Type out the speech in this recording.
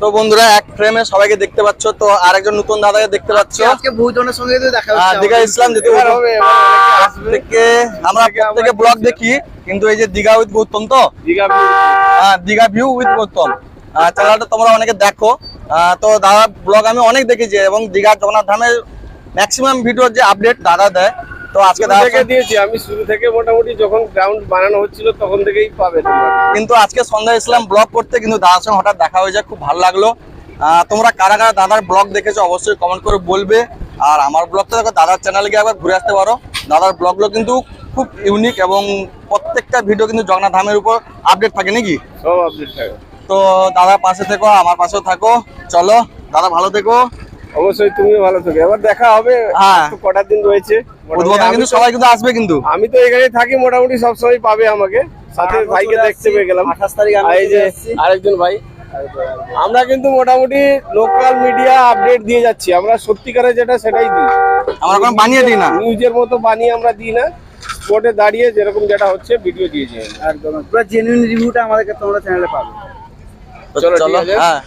তো বন্ধুরা এক ফ্রেমে সবাইকে দেখতে পাচ্ছ, তো আরেকজন নতুন দাদাকে দেখতে পাচ্ছ। আজকে বহুজনের সঙ্গে দেখা হচ্ছে। দীঘা ইসলাম যেতে থেকে আমরা প্রত্যেকে ব্লগ দেখি, কিন্তু এই যে দীঘা উইথ গৌতম, তো দীঘা ভিউ উইথ গৌতম চ্যানেলটা তোমরা অনেকে দেখো। তো দাদা ব্লগ আমি অনেক দেখেছি, এবং দীঘা জগন্নাথ ধামের ম্যাক্সিমাম ভিডিওর যে আপডেট দাদা দেয়। তো আজকে দাদা দিয়েছি আমি শুরু থেকে, মোটামুটি যখন গ্রাউন্ড বানানো হচ্ছিল তখন থেকেই পাবে তোমরা। কিন্তু আজকে সন্ধ্যা ইসলাম ব্লগ করতে কিন্তু দাদার সঙ্গে হঠাৎ দেখা হয়ে যায়, খুব ভালো লাগলো। তোমরা কারা কারা দাদার ব্লগ দেখেছো অবশ্যই কমেন্ট করে বলবে। আর আমার ব্লগটা দেখো, দাদার চ্যানেলে গিয়ে একবার ঘুরে আসতে পারো। দাদার ব্লগগুলো কিন্তু খুব ইউনিক, এবং প্রত্যেকটা ভিডিও কিন্তু জগন্নাথ ধামের উপর আপডেট থাকে নাকি? সব আপডেট থাকে। তো দাদার পাশে থেকো, আমার পাশেও থাকো। চলো দাদা, ভালো থেকো। অবশ্যই তুমিও ভালো থাকো, এবার দেখা হবে। হ্যাঁ, কটা দিন রয়েছে উদ্বোধন কিন্তু সবাই কিন্তু আসবে, কিন্তু আমি তো এখানে থাকি, মোটামুটি সবসময় পাবে আমাকে। সাথে ভাইকে দেখতে পেয়ে গেলাম 28 তারিখ। এই যে আরেকজন ভাই, আমরা কিন্তু মোটামুটি লোকাল মিডিয়া আপডেট দিয়ে যাচ্ছি। আমরা সত্যিকারের যেটা সেটাই দিই, আমরা কোনো বানিয়ে দিই না, নিউজের মতো বানিয়ে আমরা দিই না। স্পটে দাঁড়িয়ে যেরকম যেটা হচ্ছে ভিডিও দিয়েছি। একদম পুরো জেনুইন রিভিউটা আমাদেরকে তোমরা চ্যানেলে পাবে। চলো। হ্যাঁ।